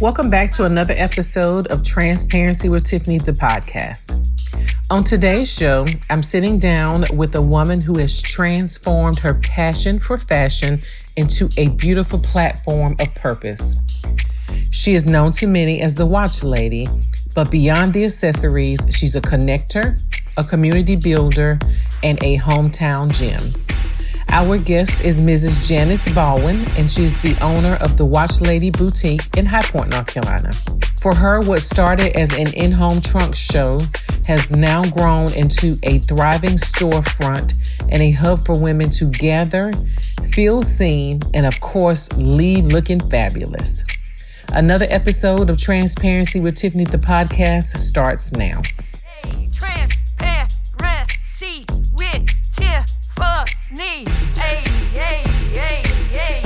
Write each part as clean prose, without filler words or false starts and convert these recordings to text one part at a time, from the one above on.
Welcome back to another episode of Transparency with Tiffany, the podcast. On today's show, I'm sitting down with a woman who has transformed her passion for fashion into a beautiful platform of purpose. She is known to many as the Watch Lady, but beyond the accessories, she's a connector, a community builder, and a hometown gem. Our guest is Mrs. Janice Baldwin, and she's the owner of the Watch Lady Boutique in High Point, North Carolina. For her, what started as an in-home trunk show has now grown into a thriving storefront and a hub for women to gather, feel seen, and of course, leave looking fabulous. Another episode of Transparency with Tiffany, the podcast, starts now. Hey, transparency with Tiffany. Hey, hey, hey, hey, hey,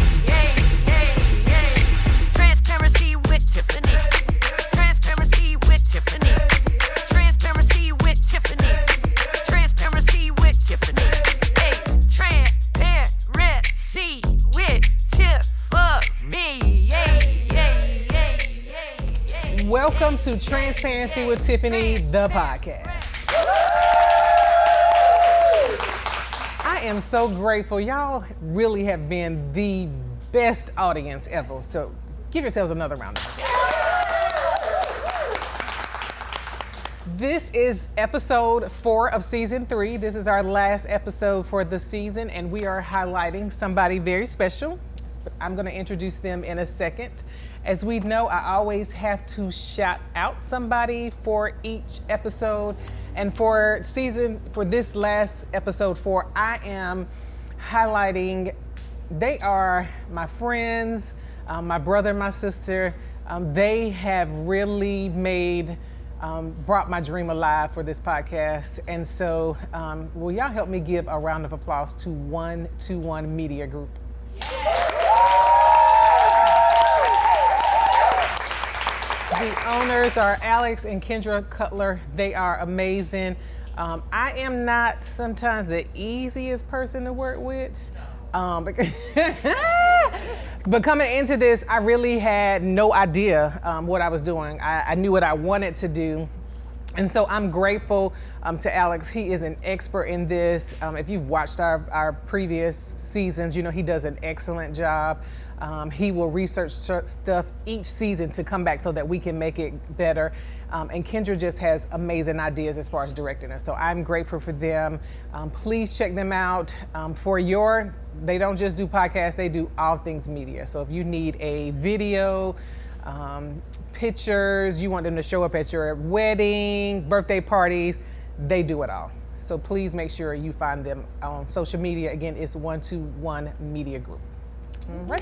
hey, hey. Transparency with Tiffany. Transparency with Tiffany. Transparency with Tiffany. Transparency with Tiffany. Hey, transparency with Tiffany. Hey, hey, hey, hey, hey. Welcome to Transparency with Tiffany, the podcast. I am so grateful. Y'all really have been the best audience ever. So give yourselves another round of applause. This is episode 4 of season 3. This is our last episode for the season, and we are highlighting somebody very special. I'm going to introduce them in a second. As we know, I always have to shout out somebody for each episode. And for this last episode 4, I am highlighting, they are my friends, my brother, my sister. They have really brought my dream alive for this podcast. And so, will y'all help me give a round of applause to 121 Media Group? The owners are Alex and Kendra Cutler. They are amazing. I am not sometimes the easiest person to work with. But coming into this, I really had no idea what I was doing. I knew what I wanted to do. And so I'm grateful to Alex. He is an expert in this. If you've watched our previous seasons, you know he does an excellent job. He will research stuff each season to come back so that we can make it better. And Kendra just has amazing ideas as far as directing us. So I'm grateful for them. Please check them out. They don't just do podcasts, they do all things media. So if you need a video, pictures, you want them to show up at your wedding, birthday parties, they do it all. So please make sure you find them on social media. Again, it's 121 Media Group. All right.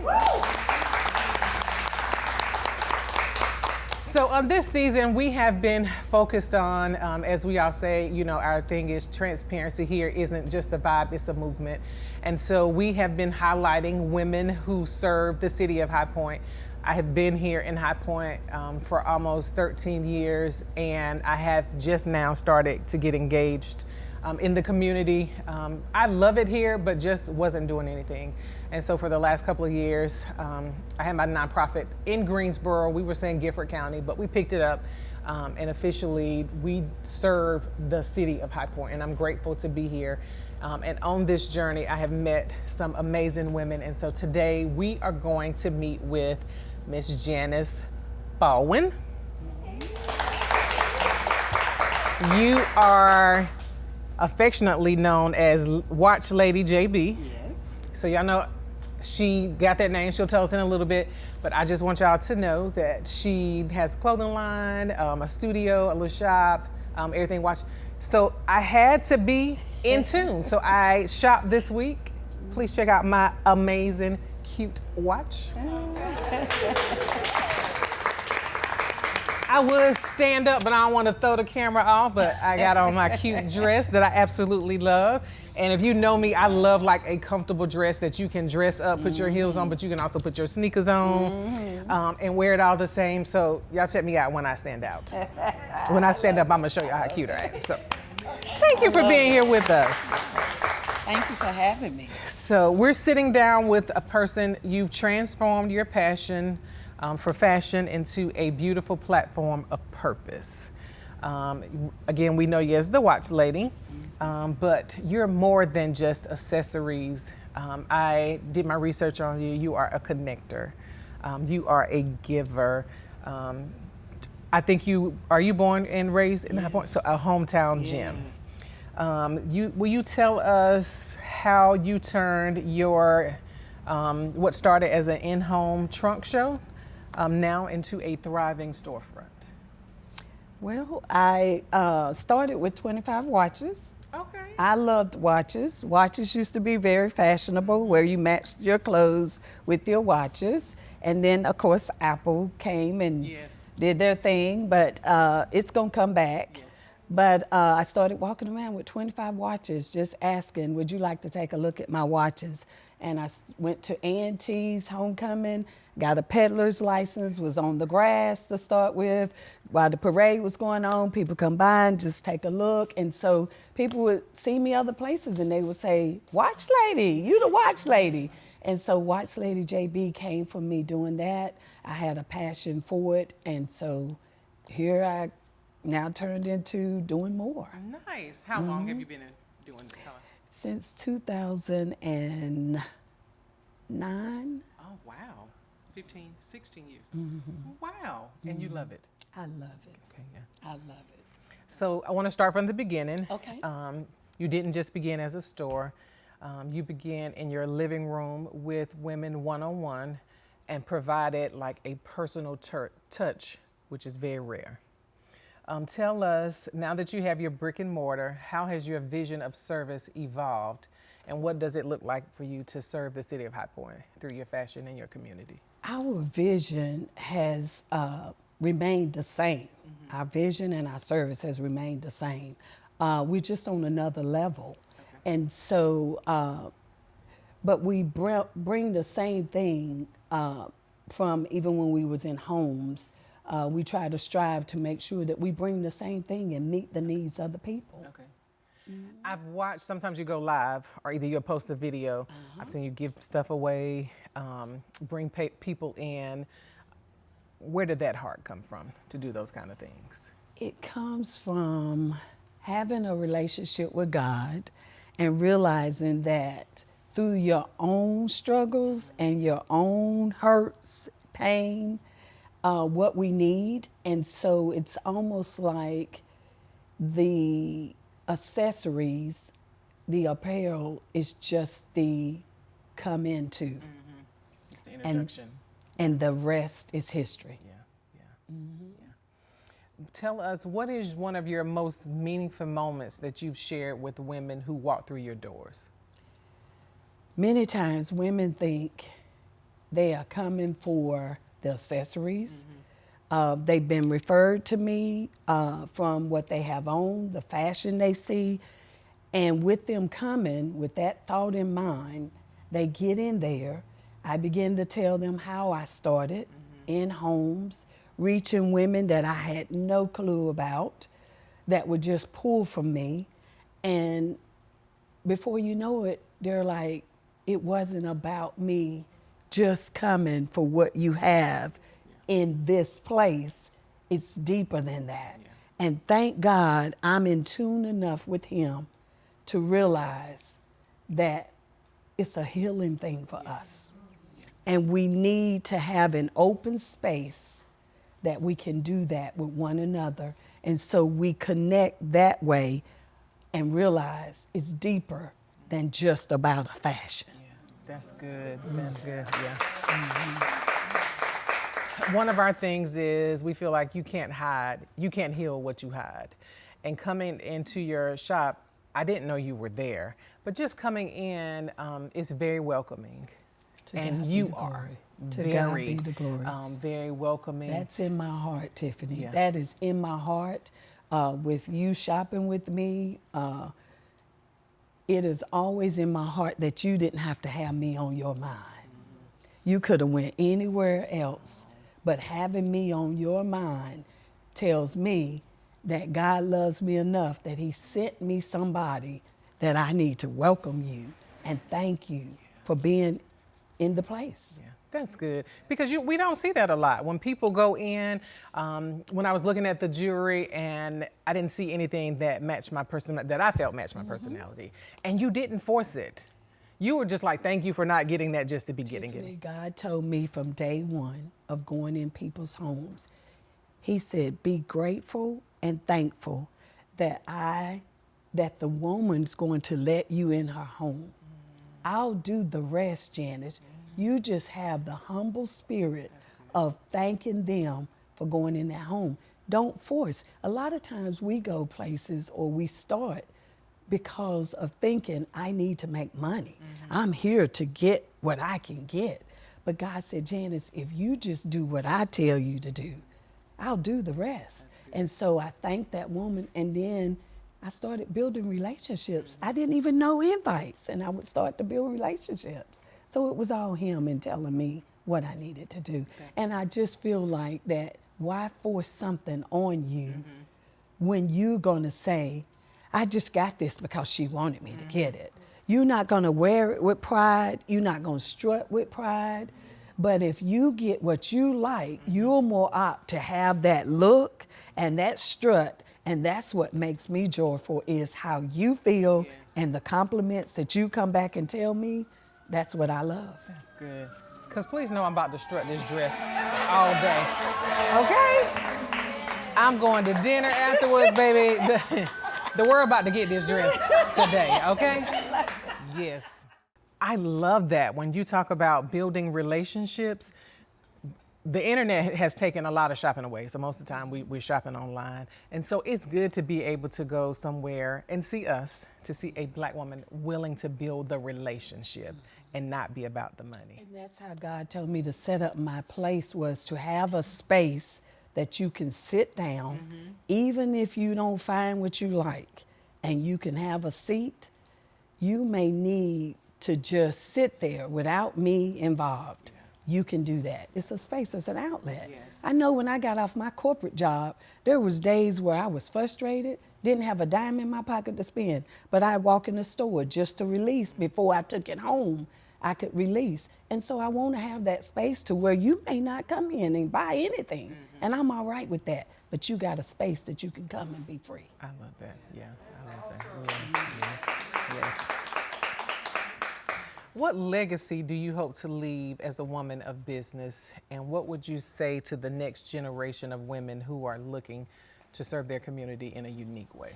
So on this season, we have been focused on, as we all say, you know, our thing is transparency here isn't just a vibe, it's a movement. And so we have been highlighting women who serve the city of High Point. I have been here in High Point for almost 13 years, and I have just now started to get engaged in the community. I love it here, but just wasn't doing anything. And so for the last couple of years, I had my nonprofit in Greensboro. We were saying Gifford County, but we picked it up and officially we serve the city of High Point, and I'm grateful to be here. And on this journey, I have met some amazing women. And so today we are going to meet with Miss Janice Baldwin. You are affectionately known as Watch Lady JB. Yes. So y'all know she got that name. She'll tell us in a little bit, but I just want y'all to know that she has a clothing line, a studio, a little shop, everything watch. So I had to be in tune. So I shopped this week. Please check out my amazing, cute watch. I would stand up, but I don't want to throw the camera off, but I got on my cute dress that I absolutely love. And if you know me, I love like a comfortable dress that you can dress up, put your heels on, but you can also put your sneakers on and wear it all the same. So y'all check me out when I stand out. When I stand up, I'm gonna show you how cute I am. So thank you for being here with us. Thank you for having me. So we're sitting down with a person, you've transformed your passion for fashion into a beautiful platform of purpose. Again, we know you as the watch lady, but you're more than just accessories. I did my research on you. You are a connector. You are a giver. I think are you born and raised in so a hometown gym. Will you tell us how you turned your what started as an in-home trunk show now into a thriving storefront? Well, I started with 25 watches. Okay. I loved watches. Watches used to be very fashionable, where you matched your clothes with your watches. And then, of course, Apple came and did their thing, but it's going to come back. Yes. But I started walking around with 25 watches, just asking, would you like to take a look at my watches? And I went to A&T's homecoming, got a peddler's license, was on the grass to start with. While the parade was going on, people come by and just take a look. And so people would see me other places and they would say, watch lady, you the watch lady. And so Watch Lady JB came from me doing that. I had a passion for it. And so here I now turned into doing more. Nice. How long have you been doing the time? Since 2009. Oh, wow. 15, 16 years. Wow. And you love it. I love it. Okay, yeah. I love it. So I want to start from the beginning. Okay. You didn't just begin as a store. You began in your living room with women one-on-one and provided like a personal touch, which is very rare. Tell us, now that you have your brick and mortar, how has your vision of service evolved, and what does it look like for you to serve the city of High Point through your fashion and your community? Our vision has remained the same. Our vision and our service has remained the same. We're just on another level. And so, but we bring the same thing from even when we was in homes. We try to strive to make sure that we bring the same thing and meet the needs of the people. Okay. I've watched, sometimes you go live or either you'll post a video. I've seen you give stuff away, bring people in. Where did that heart come from to do those kind of things? It comes from having a relationship with God and realizing that through your own struggles and your own hurts, pain, what we need. And so it's almost like the accessories, the apparel is just the come into. It's the introduction. And the rest is history. Yeah. Tell us, what is one of your most meaningful moments that you've shared with women who walk through your doors? Many times women think they are coming for the accessories. They've been referred to me from what they have on, the fashion they see. And with them coming with that thought in mind, they get in there. I begin to tell them how I started in homes, reaching women that I had no clue about that would just pull from me. And before you know it, they're like, it wasn't about me just coming for what you have in this place. It's deeper than that. And thank God I'm in tune enough with him to realize that it's a healing thing for us. And we need to have an open space that we can do that with one another. And so we connect that way and realize it's deeper than just about a fashion. Yeah, that's good. That's good. Yeah. One of our things is we feel like you can't hide, you can't heal what you hide. And coming into your shop, I didn't know you were there, but just coming in is very welcoming. And you are very, very welcoming. That's in my heart, Tiffany. Yeah. That is in my heart. With you shopping with me, it is always in my heart that you didn't have to have me on your mind. You could have went anywhere else, but having me on your mind tells me that God loves me enough that he sent me somebody that I need to welcome you and thank you for being in the place. Yeah, That's good, because we don't see that a lot. When people go in, when I was looking at the jewelry and I didn't see anything that matched my that I felt matched my personality, and you didn't force it. You were just like, thank you for not getting that just to be getting Tiffany, it. God told me from day one of going in people's homes, he said, be grateful and thankful that the woman's going to let you in her home. I'll do the rest, Janice. You just have the humble spirit of thanking them for going in that home. Don't force. A lot of times we go places or we start because of thinking, I need to make money. I'm here to get what I can get. But God said, Janice, if you just do what I tell you to do, I'll do the rest. And so I thanked that woman, and then I started building relationships. I didn't even know invites, and I would start to build relationships. So it was all him and telling me what I needed to do. And I just feel like that, why force something on you when you're gonna say, I just got this because she wanted me to get it. You're not gonna wear it with pride. You're not gonna strut with pride. But if you get what you like, you're more apt to have that look and that strut. And that's what makes me joyful, is how you feel and the compliments that you come back and tell me. That's what I love. That's good. Because please know I'm about to strut this dress all day. Okay? I'm going to dinner afterwards, baby. We're about to get this dress today, okay? Yes. I love that when you talk about building relationships. The internet has taken a lot of shopping away. So most of the time we're shopping online. And so it's good to be able to go somewhere and to see a Black woman willing to build the relationship and not be about the money. And that's how God told me to set up my place, was to have a space that you can sit down, even if you don't find what you like, and you can have a seat. You may need to just sit there without me involved. You can do that. It's a space, it's an outlet. Yes. I know when I got off my corporate job, there was days where I was frustrated, didn't have a dime in my pocket to spend, but I'd walk in the store just to release before I took it home. I could release. And so I want to have that space to where you may not come in and buy anything. And I'm all right with that. But you got a space that you can come and be free. I love that. Yeah, I love that. Yes. What legacy do you hope to leave as a woman of business? And what would you say to the next generation of women who are looking to serve their community in a unique way?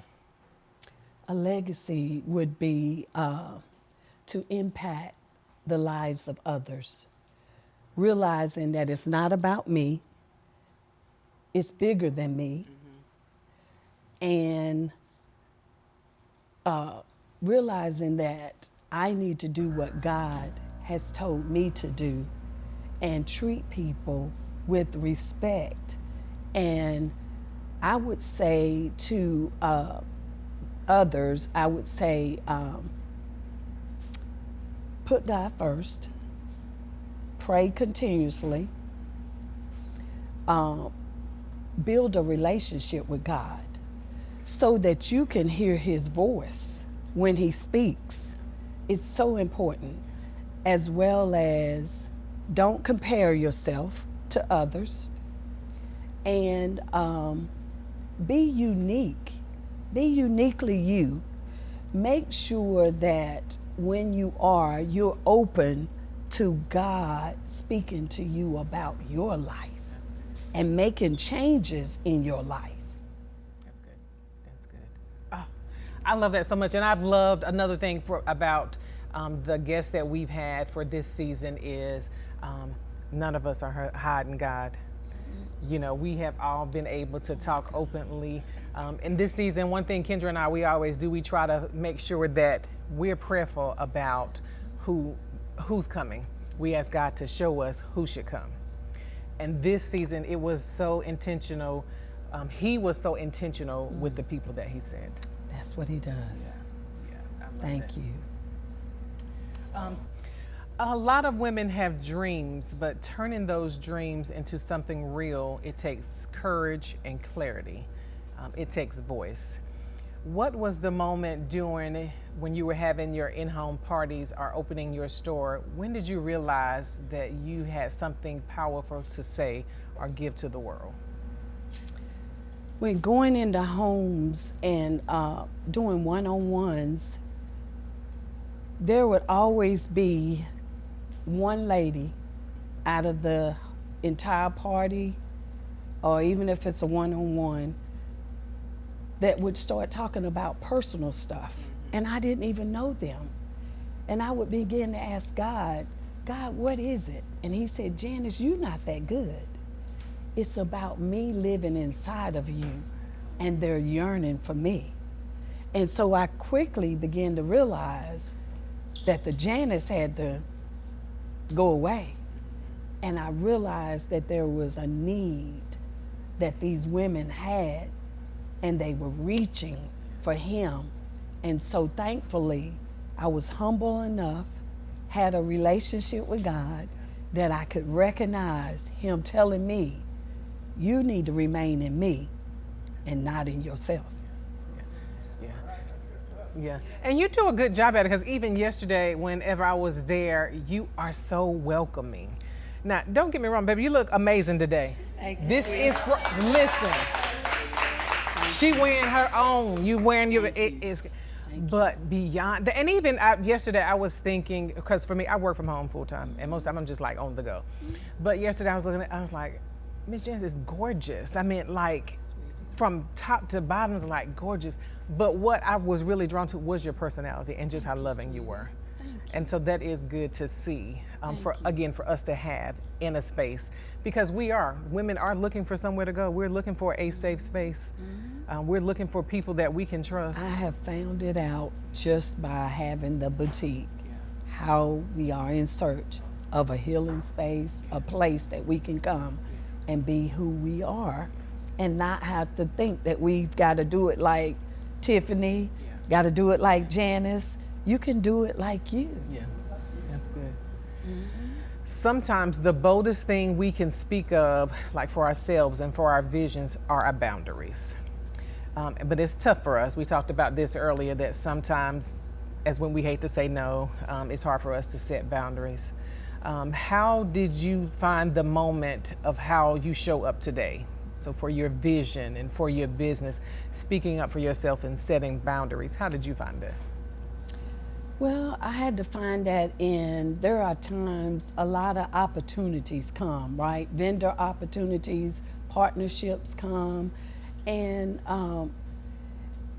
A legacy would be to impact the lives of others, realizing that it's not about me, it's bigger than me, and realizing that I need to do what God has told me to do and treat people with respect. And I would say to others, I would say, put God first, pray continuously, build a relationship with God so that you can hear his voice when he speaks. It's so important, as well as don't compare yourself to others, and be unique. Be uniquely you. Make sure that when you're open to God speaking to you about your life and making changes in your life. That's good. That's good. Oh, I love that so much. And I've loved another thing about the guests that we've had for this season is none of us are hiding God. You know, we have all been able to talk openly. In this season, one thing Kendra and I, we always do, we try to make sure that we're prayerful about who's coming. We ask God to show us who should come. And this season, it was so intentional. He was so intentional with the people that he sent. That's what he does. Yeah, I love Thank that. you. A lot of women have dreams, but turning those dreams into something real, it takes courage and clarity. It takes voice. What was the moment during when you were having your in-home parties or opening your store? When did you realize that you had something powerful to say or give to the world? When going into homes and doing one-on-ones, there would always be one lady out of the entire party, or even if it's a one-on-one, that would start talking about personal stuff. And I didn't even know them. And I would begin to ask God, what is it? And he said, Janice, you're not that good. It's about me living inside of you, and they're yearning for me. And so I quickly began to realize that the Janice had to go away. And I realized that there was a need that these women had, and they were reaching for him. And so thankfully, I was humble enough, had a relationship with God, that I could recognize him telling me, you need to remain in me and not in yourself. Yeah, and you do a good job at it, because even yesterday, whenever I was there, you are so welcoming. Now, don't get me wrong, baby, you look amazing today. This is for, listen, she wearing her own, you wearing your, it is, but beyond that, and even yesterday I was thinking, because for me, I work from home full time, and most of the time I'm just like on the go. But yesterday I was looking at, I was like, Miss Janice is gorgeous. I mean, like, from top to bottom, like gorgeous. But what I was really drawn to was your personality and just how loving you were. And so that is good to see, for us to have in a space, because women are looking for somewhere to go. We're looking for a safe space. We're looking for people that we can trust. I have found it out just by having the boutique, how we are in search of a healing space, a place that we can come and be who we are, and not have to think that we've got to do it like Tiffany, got to do it like Janice. You can do it like you. Yeah, that's good. Sometimes the boldest thing we can speak of, like for ourselves and for our visions, are our boundaries. But it's tough for us. We talked about this earlier, that sometimes, as when we hate to say no, it's hard for us to set boundaries. How did you find the moment of how you show up today? So for your vision and for your business, speaking up for yourself and setting boundaries, how did you find that? Well, I had to find that there are times a lot of opportunities come, right? Vendor opportunities, partnerships come, and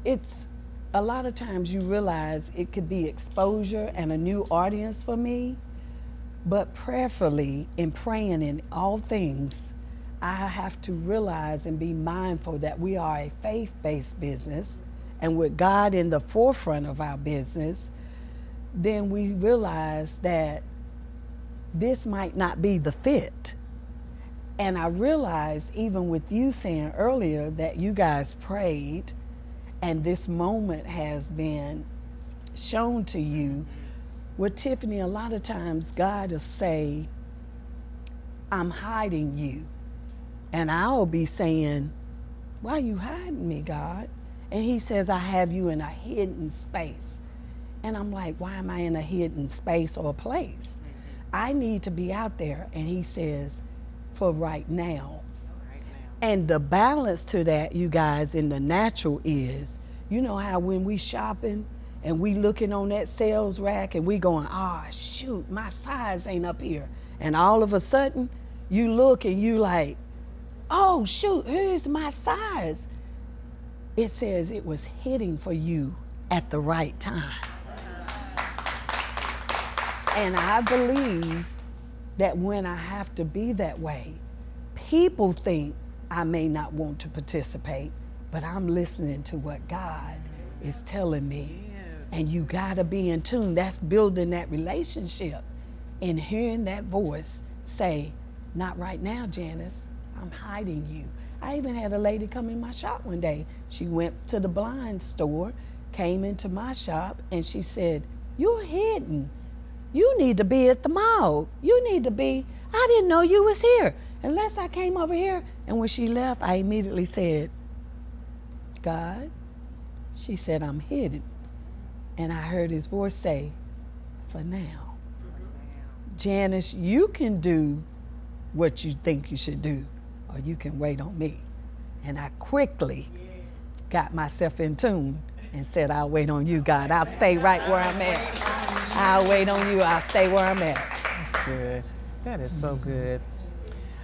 it's a lot of times you realize it could be exposure and a new audience for me, but prayerfully in praying in all things, I have to realize and be mindful that we are a faith-based business, and with God in the forefront of our business, then we realize that this might not be the fit. And I realized, even with you saying earlier that you guys prayed and this moment has been shown to you, with Tiffany, a lot of times God will say, I'm hiding you. And I'll be saying, why are you hiding me, God? And he says, I have you in a hidden space. And I'm like, why am I in a hidden space or place? I need to be out there. And he says, for right now. And the balance to that, you guys, in the natural is, you know how when we shopping and we looking on that sales rack and we going, shoot, my size ain't up here. And all of a sudden, you look and you like, oh, shoot, here's my size. It says it was hitting for you at the right time. And I believe that when I have to be that way, people think I may not want to participate, but I'm listening to what God is telling me. And you gotta be in tune. That's building that relationship and hearing that voice say, not right now, Janice, I'm hiding you. I even had a lady come in my shop one day. She went to the blind store, came into my shop, and she said, you're hidden. You need to be at the mall. You need to be, I didn't know you was here. Unless I came over here. And when she left, I immediately said, God, She said, I'm hidden. And I heard his voice say, for now. Janice, you can do what you think you should do, or you can wait on me. And I quickly got myself in tune and said, I'll wait on you, God. I'll stay right where I'm at. I'll wait on you. I'll stay where I'm at. That's good. That is so good.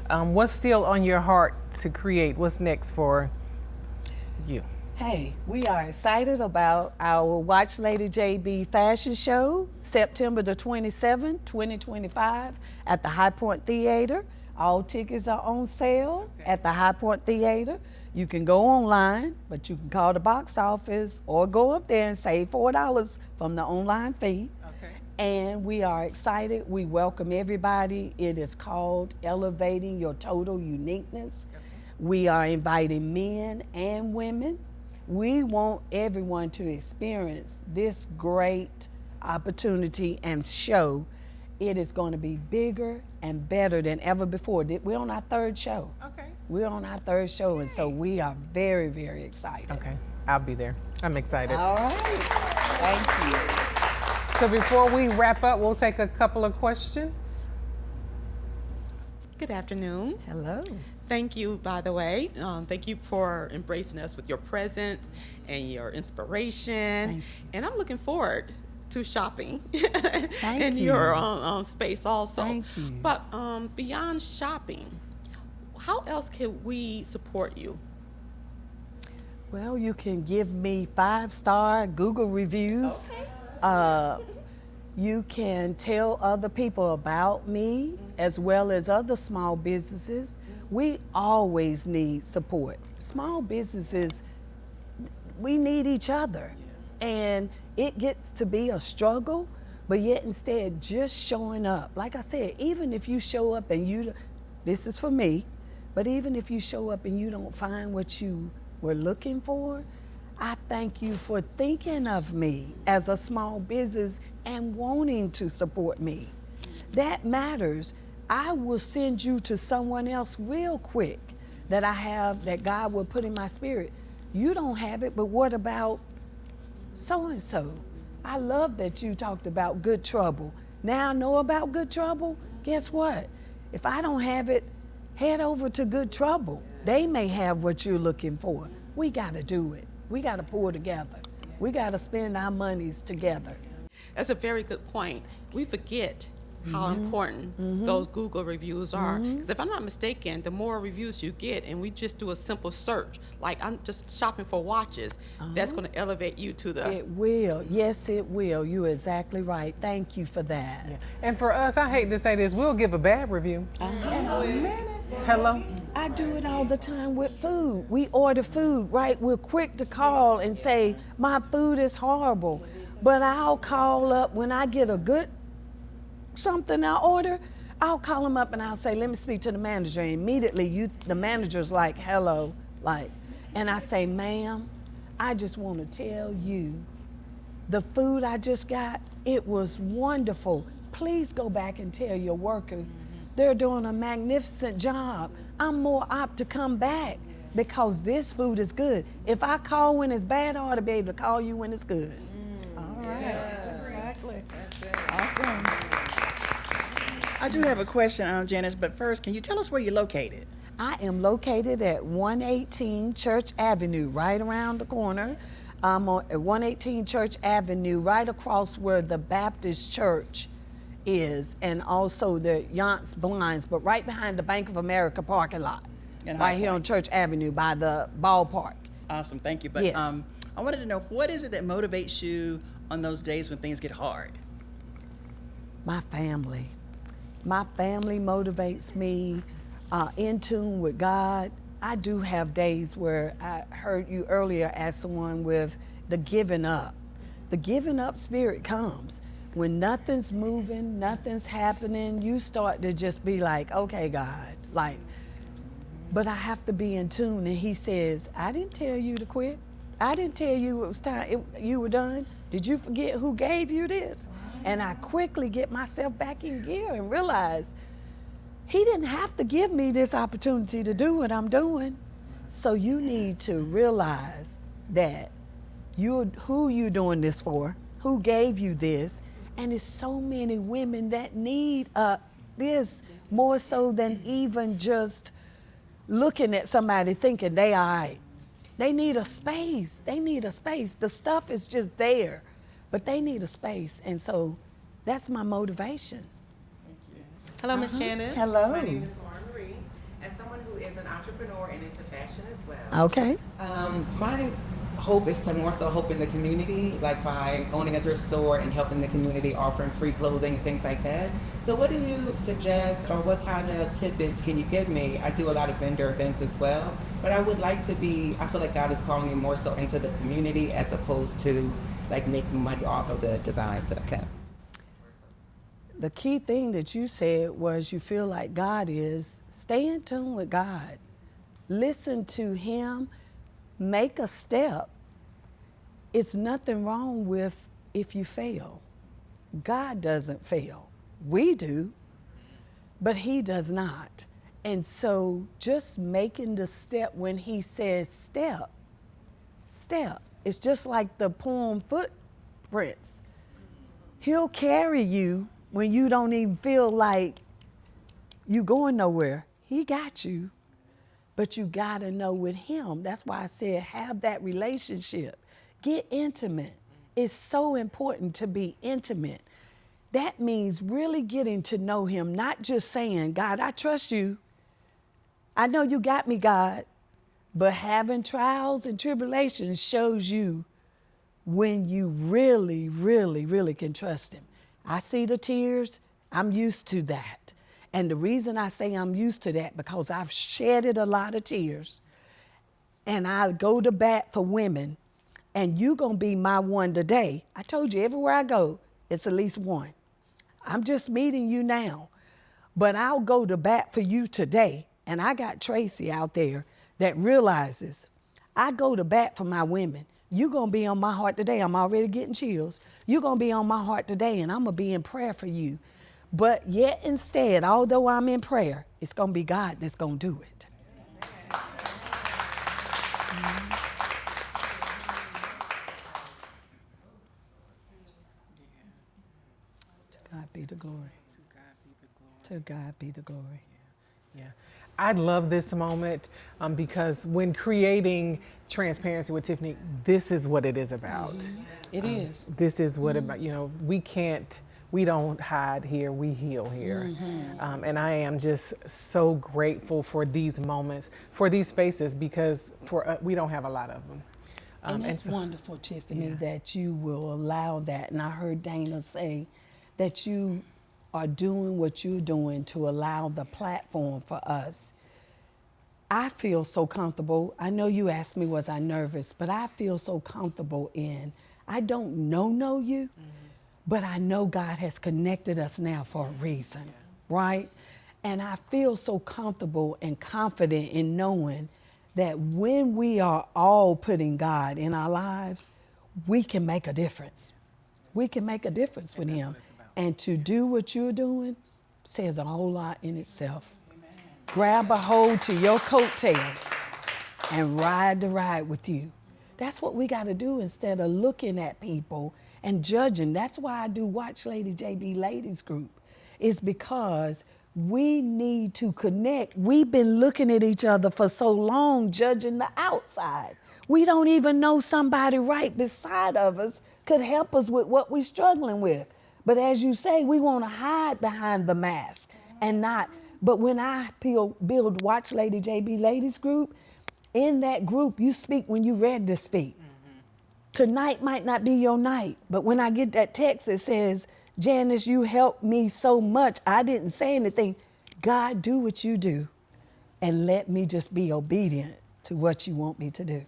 What's still on your heart to create? What's next for you? Hey, we are excited about our Watch Lady JB fashion show, September the 27th, 2025, at the High Point Theater. All tickets are on sale at the High Point Theater. You can go online, but you can call the box office or go up there and save $4 from the online fee. Okay. And we are excited. We welcome everybody. It is called Elevating Your Total Uniqueness. Okay. We are inviting men and women. We want everyone to experience this great opportunity and show. It is going to be bigger and better than ever before. We're on our third show. Okay. We're on our third show, and so we are very, very excited. Okay, I'll be there. I'm excited. All right. Thank you. So before we wrap up, we'll take a couple of questions. Good afternoon. Hello. Thank you, by the way. Thank you for embracing us with your presence and your inspiration. Thank you. And I'm looking forward to shopping Thank in you. your space also. Thank you. But beyond shopping, how else can we support you? Well, you can give me 5-star Google reviews. Okay. You can tell other people about me as well as other small businesses. We always need support. Small businesses, we need each other. And it gets to be a struggle, but yet instead just showing up. Like I said, even if you show up and this is for me, but even if you show up and you don't find what you were looking for, I thank you for thinking of me as a small business and wanting to support me. That matters. I will send you to someone else real quick that I have, that God will put in my spirit. You don't have it, but what about so-and-so? I love that you talked about Good Trouble. Now I know about Good Trouble. Guess what? If I don't have it, head over to Good Trouble. They may have what you're looking for. We got to do it. We got to pull together. We got to spend our monies together. That's a very good point. We forget how important those Google reviews are. Because if I'm not mistaken, the more reviews you get, and we just do a simple search, like I'm just shopping for watches, that's going to elevate you to the... It will. Yes, it will. You're exactly right. Thank you for that. Yeah. And for us, I hate to say this, we'll give a bad review. Hello? I do it all the time with food. We order food, right? We're quick to call and say, my food is horrible. But I'll call up when I get a good something I order, I'll call them up and I'll say, let me speak to the manager. And immediately the manager's like, hello, and I say, ma'am, I just want to tell you, the food I just got, it was wonderful. Please go back and tell your workers they're doing a magnificent job. I'm more apt to come back because this food is good. If I call when it's bad, I ought to be able to call you when it's good. All right. Yeah. Exactly. Awesome. I do have a question, Janice, but first, can you tell us where you're located? I am located at 118 Church Avenue, right around the corner. I'm on 118 Church Avenue, right across where the Baptist Church is, and also the Yance Blinds, but right behind the Bank of America parking lot, right here on Church Avenue by the ballpark. Awesome, thank you. But yes. I wanted to know, what is it that motivates you on those days when things get hard? My family. My family motivates me, in tune with God. I do have days where I heard you earlier ask someone with the giving up. The giving up spirit comes. When nothing's moving, nothing's happening, you start to just be like, okay, God, but I have to be in tune. And he says, I didn't tell you to quit. I didn't tell you it was time, you were done. Did you forget who gave you this? And I quickly get myself back in gear and realize he didn't have to give me this opportunity to do what I'm doing. So you need to realize that who you doing this for? Who gave you this? And there's so many women that need this more so than even just looking at somebody thinking they all right. They need a space. They need a space. The stuff is just there, but they need a space. And so that's my motivation. Hello, Miss Janice. Hello. My name is Lauren Marie, and someone who is an entrepreneur and into fashion as well. Okay. My hope is to more so help in the community, like by owning a thrift store and helping the community, offering free clothing, things like that. So what do you suggest, or what kind of tidbits can you give me? I do a lot of vendor events as well, but I would like to be, I feel like God is calling me more so into the community as opposed to like making money off of the designs that I have. The key thing that you said was you feel like God is, stay in tune with God. Listen to Him, make a step. It's nothing wrong with if you fail. God doesn't fail. We do, but He does not. And so just making the step when He says step. It's just like the poem footprints. He'll carry you when you don't even feel like you going nowhere. He got you, but you gotta know with Him. That's why I said have that relationship. Get intimate. It's so important to be intimate. That means really getting to know Him, not just saying, God, I trust you. I know you got me, God. But having trials and tribulations shows you when you really, really, really can trust Him. I see the tears. I'm used to that. And the reason I say I'm used to that, because I've shedded a lot of tears. And I go to bat for women. And you going to be my one today. I told you, everywhere I go, it's at least one. I'm just meeting you now. But I'll go to bat for you today. And I got Tracy out there that realizes I go to bat for my women. You're going to be on my heart today. I'm already getting chills. You're going to be on my heart today, and I'm going to be in prayer for you. But yet instead, although I'm in prayer, it's going to be God that's going to do it. To God be the glory. To God be the glory. Yeah. I love this moment because when creating Transparency with Tiffany, this is what it is about. It is. This is what about, we don't hide here, we heal here. And I am just so grateful for these moments, for these spaces, because we don't have a lot of them. And it's wonderful, Tiffany, that you will allow that. And I heard Dana say that you are doing what you're doing to allow the platform for us. I feel so comfortable. I know you asked me, was I nervous? But I feel so comfortable I don't know you, but I know God has connected us now for a reason, right? And I feel so comfortable and confident in knowing that when we are all putting God in our lives, we can make a difference. We can make a difference with Him. And to do what you're doing says a whole lot in itself. Grab a hold to your coattail and ride the ride with you. That's what we got to do instead of looking at people and judging. That's why I do Watch Lady JB Ladies Group. It's because we need to connect. We've been looking at each other for so long, judging the outside. We don't even know somebody right beside of us could help us with what we're struggling with. But as you say, we want to hide behind the mask and not. But when I build Watch Lady JB Ladies Group, in that group, you speak when you're ready to speak. Tonight might not be your night, but when I get that text that says, Janice, you helped me so much, I didn't say anything. God, do what you do, and let me just be obedient to what you want me to do.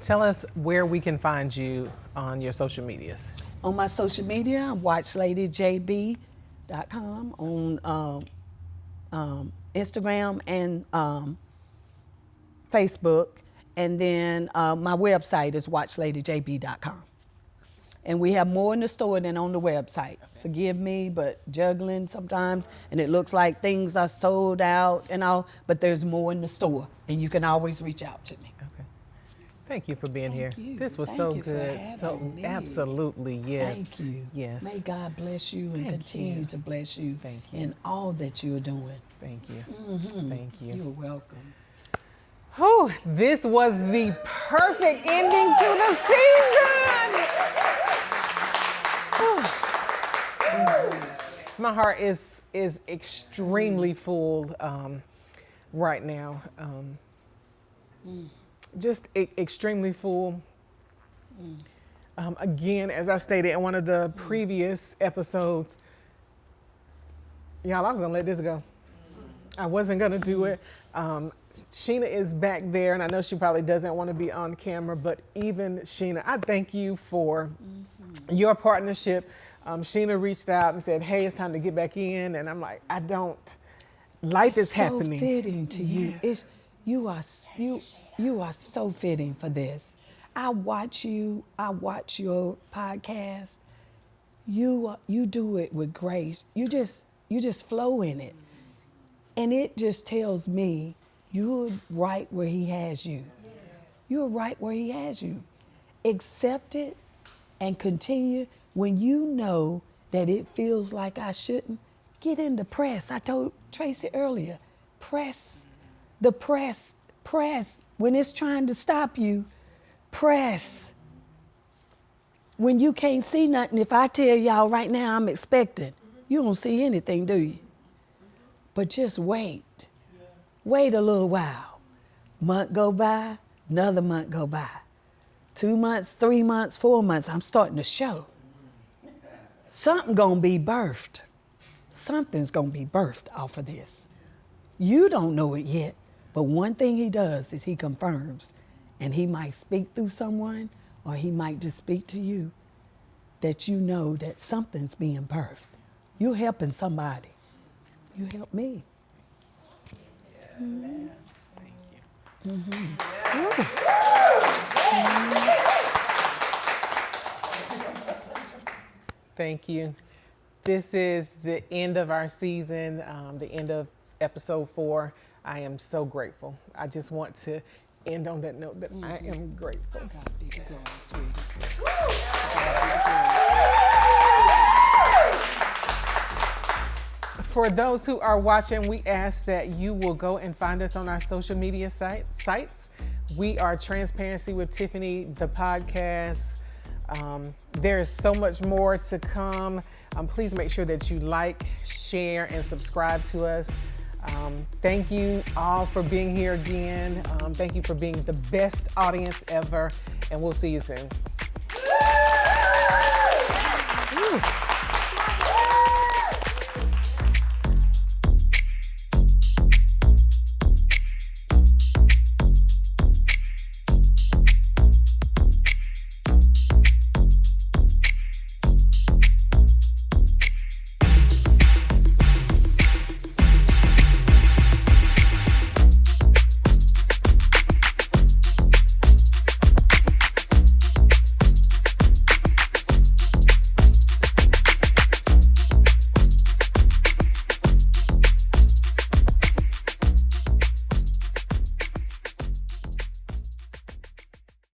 Tell us where we can find you on your social medias. On my social media, I'm watchladyjb.com on Instagram and Facebook. And then my website is watchladyjb.com. And we have more in the store than on the website. Forgive me, but juggling sometimes, and it looks like things are sold out and all, but there's more in the store, and you can always reach out to me. Okay. Thank you for being here. you. This was Thank so you for good. having So me. absolutely, yes. Thank you. Yes. May God bless you and continue you. to bless you Thank you. in all that you're doing. Thank you. Thank you. You're welcome. Whew, this was the perfect ending to the season. My heart is extremely full right now. Just extremely full. Again, as I stated in one of the previous episodes, y'all, I was gonna let this go. I wasn't gonna do it. Sheena is back there, and I know she probably doesn't want to be on camera, but even Sheena, I thank you for your partnership. Sheena reached out and said, hey, it's time to get back in, and I'm like, I don't. Life is happening. So fitting to you. Yes. You are so fitting for this. I watch you. I watch your podcast. You do it with grace. You just flow in it, and it just tells me you're right where He has you. You're right where He has you. Accept it and continue. When you know that it feels like I shouldn't, get in the press. I told Tracy earlier, press. When it's trying to stop you, press. When you can't see nothing, if I tell y'all right now I'm expecting, you don't see anything, do you? But just wait. Wait a little while. Month go by, another month go by. 2 months, 3 months, 4 months, I'm starting to show. Something gonna be birthed. Something's gonna be birthed off of this. You don't know it yet, but one thing He does is He confirms. And He might speak through someone, or He might just speak to you, that you know that something's being birthed. You're helping somebody. You help me. Thank you. Thank you. This is the end of our season, the end of episode 4. I am so grateful. I just want to end on that note that I am grateful. God be the glory, sweetie. For those who are watching, we ask that you will go and find us on our social media sites. We are Transparency with Tiffany, the podcast. There is so much more to come. Please make sure that you like, share, and subscribe to us. Thank you all for being here again. Thank you for being the best audience ever, and we'll see you soon.